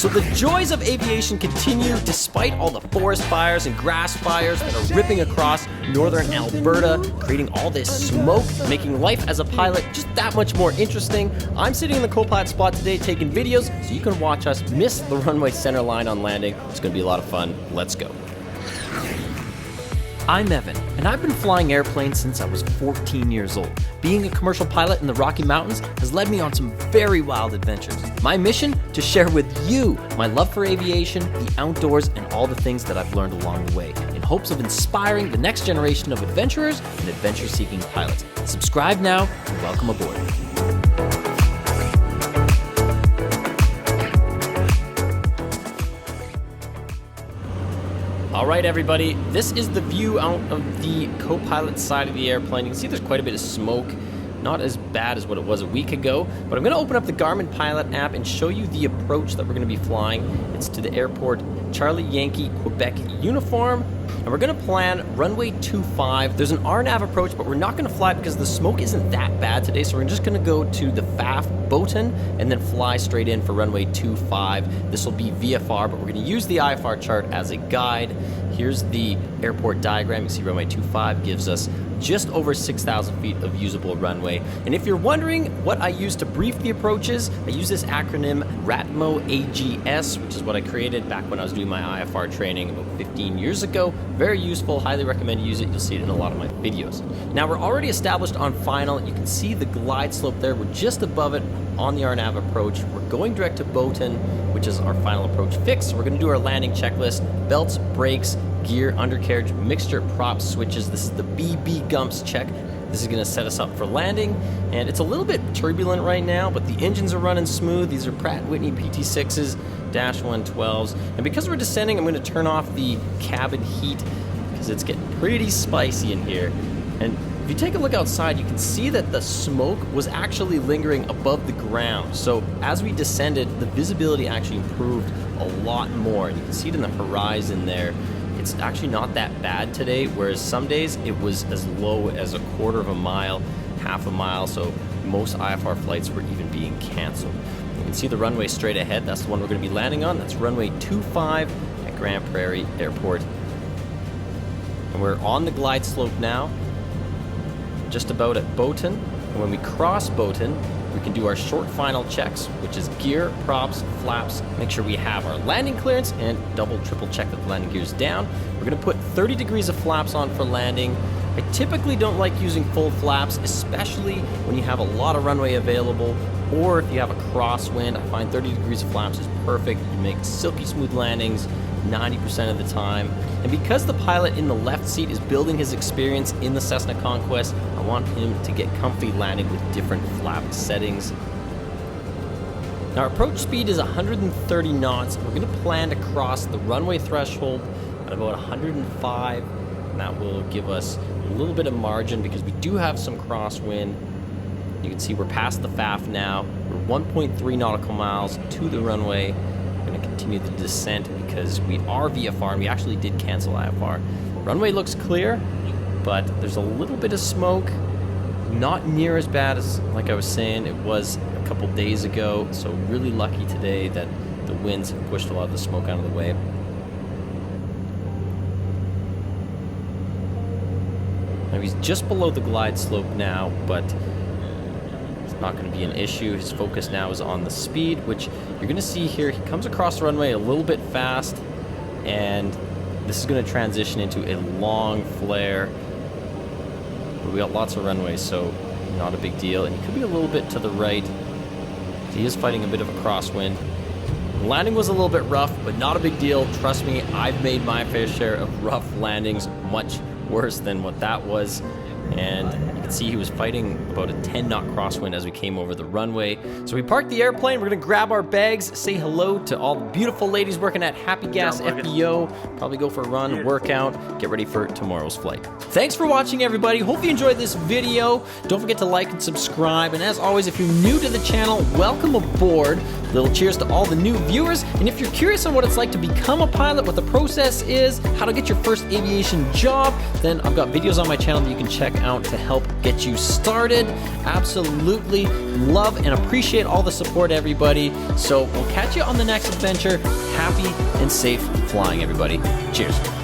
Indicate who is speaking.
Speaker 1: So the joys of aviation continue despite all the forest fires and grass fires that are ripping across northern Alberta, creating all this smoke, making life as a pilot just that much more interesting. I'm sitting in the co-pilot spot today taking videos so you can watch us miss the runway center line on landing. It's going to be a lot of fun. Let's go. I'm Evan, and I've been flying airplanes since I was 14 years old. Being a commercial pilot in the Rocky Mountains has led me on some very wild adventures. My mission? To share with you my love for aviation, the outdoors, and all the things that I've learned along the way, in hopes of inspiring the next generation of adventurers and adventure-seeking pilots. Subscribe now, and welcome aboard. All right, everybody, this is the view out of the co-pilot side of the airplane. You can see there's quite a bit of smoke, not as bad as what it was a week ago, but I'm gonna open up the Garmin Pilot app and show you the approach that we're gonna be flying. It's to the airport Charlie Yankee Quebec uniform, and we're gonna plan runway 25. There's an RNAV approach, but we're not gonna fly because the smoke isn't that bad today, so we're just gonna go to the FAF Botan and then fly straight in for runway 25. This will be VFR, but we're gonna use the IFR chart as a guide. Here's the airport diagram. You see runway 25 gives us just over 6,000 feet of usable runway. And if you're wondering what I use to brief the approaches, I use this acronym RATMO AGS, which is what I created back when I was doing my IFR training about 15 years ago. Very useful, highly recommend you use it. You'll see it in a lot of my videos. Now we're already established on final. You can see the glide slope there. We're just above it on the RNAV approach. We're going direct to Botan, which is our final approach fix. So we're gonna do our landing checklist: belts, brakes, gear, undercarriage, mixture, props, switches. This is the BB Gumps check. This is gonna set us up for landing. And it's a little bit turbulent right now, but the engines are running smooth. These are Pratt & Whitney PT6s, -112s. And because we're descending, I'm gonna turn off the cabin heat because it's getting pretty spicy in here. And if you take a look outside, you can see that the smoke was actually lingering above the ground. So as we descended, the visibility actually improved a lot more. And you can see it in the horizon there. It's actually not that bad today, whereas some days it was as low as a quarter of a mile, half a mile, so most IFR flights were even being canceled. You can see the runway straight ahead. That's the one we're going to be landing on. That's runway 25 at Grand Prairie Airport. And we're on the glide slope now, just about at Botan. And when we cross Botan, we can do our short final checks, which is gear, props, flaps, make sure we have our landing clearance, and double, triple check that the landing gear is down. We're gonna put 30 degrees of flaps on for landing. I typically don't like using full flaps, especially when you have a lot of runway available, or if you have a crosswind. I find 30 degrees of flaps is perfect. You make silky smooth landings 90% of the time. And because the pilot in the left seat is building his experience in the Cessna Conquest, I want him to get comfy landing with different flap settings. Now our approach speed is 130 knots. We're gonna plan to cross the runway threshold at about 105, and that will give us a little bit of margin because we do have some crosswind. You can see we're past the FAF now. We're 1.3 nautical miles to the runway. We're going to continue the descent because we are VFR and we actually did cancel IFR. Runway looks clear, but there's a little bit of smoke. Not near as bad as, like I was saying, it was a couple days ago. So really lucky today that the winds have pushed a lot of the smoke out of the way. Now he's just below the glide slope now, but not going to be an issue. His focus now is on the speed, which you're going to see here. He comes across the runway a little bit fast, and this is going to transition into a long flare. But we got lots of runway, so not a big deal. And he could be a little bit to the right. He is fighting a bit of a crosswind. Landing was a little bit rough, but not a big deal. Trust me, I've made my fair share of rough landings, much worse than what that was. And you can see he was fighting about a 10-knot crosswind as we came over the runway. So we parked the airplane. We're going to grab our bags, say hello to all the beautiful ladies working at Happy Gas FBO. Probably go for a run, workout, get ready for tomorrow's flight. Thanks for watching, everybody. Hope you enjoyed this video. Don't forget to like and subscribe. And as always, if you're new to the channel, welcome aboard. Little cheers to all the new viewers. And if you're curious on what it's like to become a pilot, what the process is, how to get your first aviation job, then I've got videos on my channel that you can check out to help get you started. Absolutely love and appreciate all the support, everybody. So we'll catch you on the next adventure. Happy and safe flying, everybody. Cheers.